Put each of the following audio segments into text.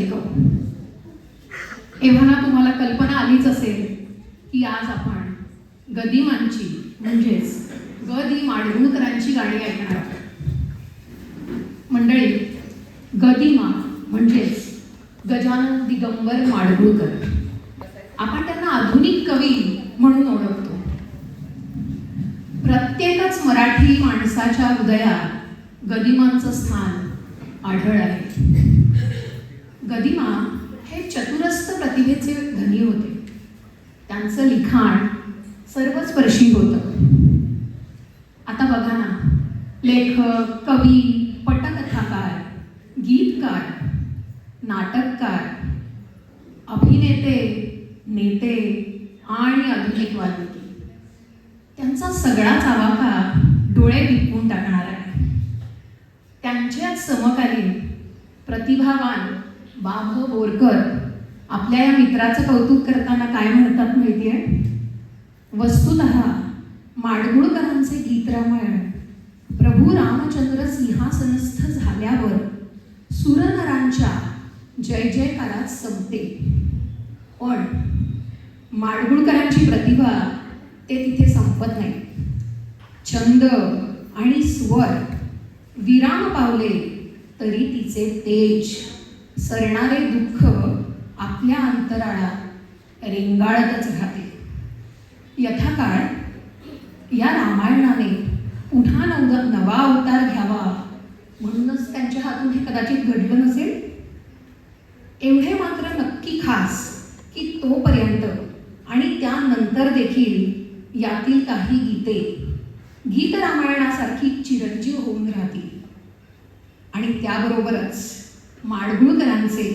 एकक. एव्हा तुम्हाला कल्पना आलीच असेल की आज आपण गदिमांची म्हणजेच ग दी माडगुळकरांची गाणी ऐकणार आहोत. मंडळी, गदिमा म्हणजेच गजानन दिगंबर माडगुळकर. आपण त्यांना आधुनिक कवी म्हणून ओळखतो. प्रत्येकच मराठी माणसाच्या हृदयात गदिमांचं स्थान आढळ आहे. गदिमा हे चतुरस्र प्रतिभेचे धनी होते. त्यांचं लिखाण सर्वस्पर्शी होतं. आता बघा ना, लेखक, कवी, पटकथाकार, गीतकार, नाटककार, अभिनेते, नेते आणि आधुनिक वादकी, त्यांचा सगळाच आवाका डोळे दिपवून टाकणार आहे. त्यांच्याच समकालीन प्रतिभावान बाभ बोरकर आपल्या या मित्राचं कौतुक करताना काय म्हणतात माहितीये? वस्तुतः माडगुळकरांचे गीतरामायण प्रभू रामचंद्र सिंहासनस्थ झाल्यावर सुरनरांच्या जय जयकारात संपते. पण माडगुळकरांची प्रतिभा ते तिथे संपत नाही. छंद आणि स्वर विराम पावले तरी तिचे तेज, सरणारे दुःख आपल्या अंतराळात रेंगाळतच राहते. यथाकाळ या रामायणाने पुन्हा नवा अवतार घ्यावा म्हणूनच त्यांच्या हातून हे कदाचित घडलं नसेल. एवढे मात्र नक्की खास की तोपर्यंत आणि त्यानंतर देखील यातील काही गीते गीत रामायणासारखी चिरंजीव होऊन राहतील. आणि त्याबरोबरच माडगुळकरांचे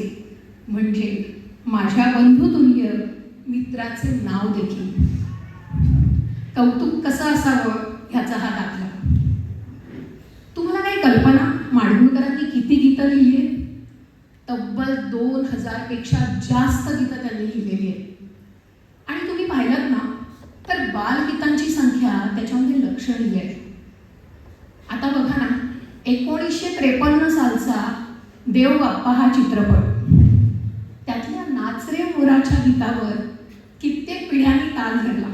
म्हणजे माझ्या बंधुतुल्य मित्राचे नाव देखील. कौतुक कसं असावं ह्याचा हा दाखला. तुम्हाला काही कल्पना माडगुळकरांनी किती गीतं लिहिली आहेत? तब्बल 2000 पेक्षा जास्त गीतं त्यांनी लिहिलेली आहेत. आणि तुम्ही पाहिलं ना तर बालगीतांची संख्या त्याच्यामध्ये लक्षणीय आहे. आता बघा ना, 1953 सालचा देव बाप्पा हा चित्रपट, त्यातल्या नाच रे मोराच्या गीतावर कित्येक पिढ्यांनी ताल धरला.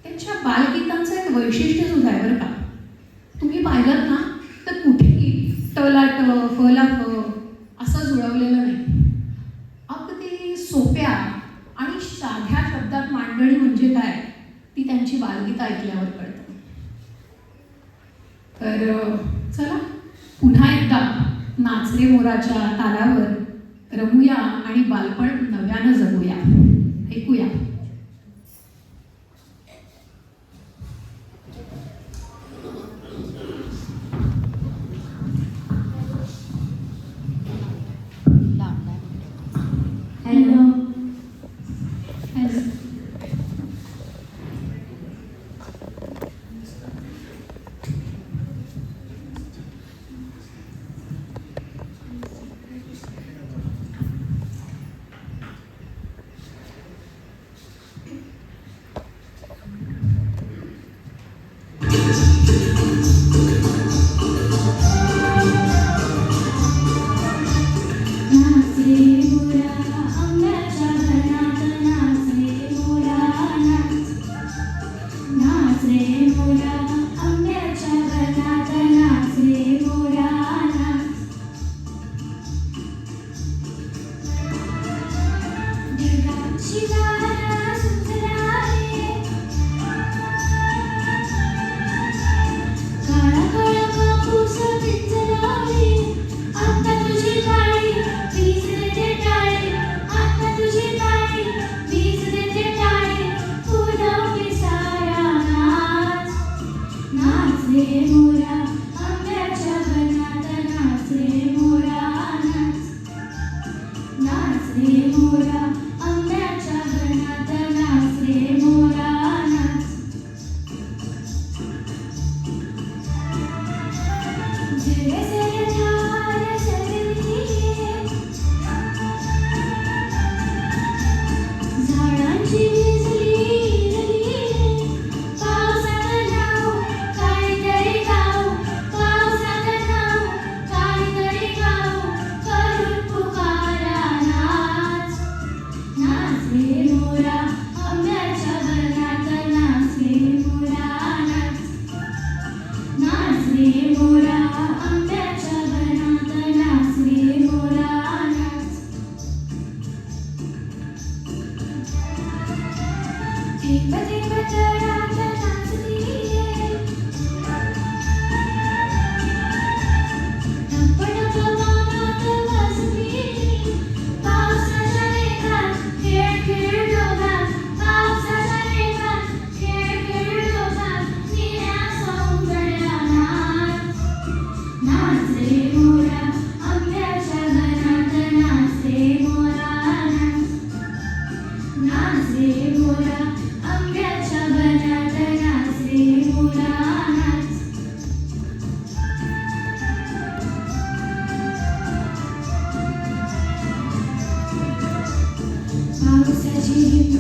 त्यांच्या बालगीतांचं एक वैशिष्ट्य सुद्धा आहे बरं का. तुम्ही पाहिलं ना तर कुठेही टलाट फलाफ असं जुळवलेलं नाही. अगदी सोप्या आणि साध्या शब्दात मांडणी म्हणजे काय ती त्यांची बालगीतं ऐकल्यावर कळतं. तर चला पुन्हा एकदा नाच रे मोराच्या तालावर रमूया आणि बालपण नव्यानं जगूया. ऐकूया. Hello hello. पावसाची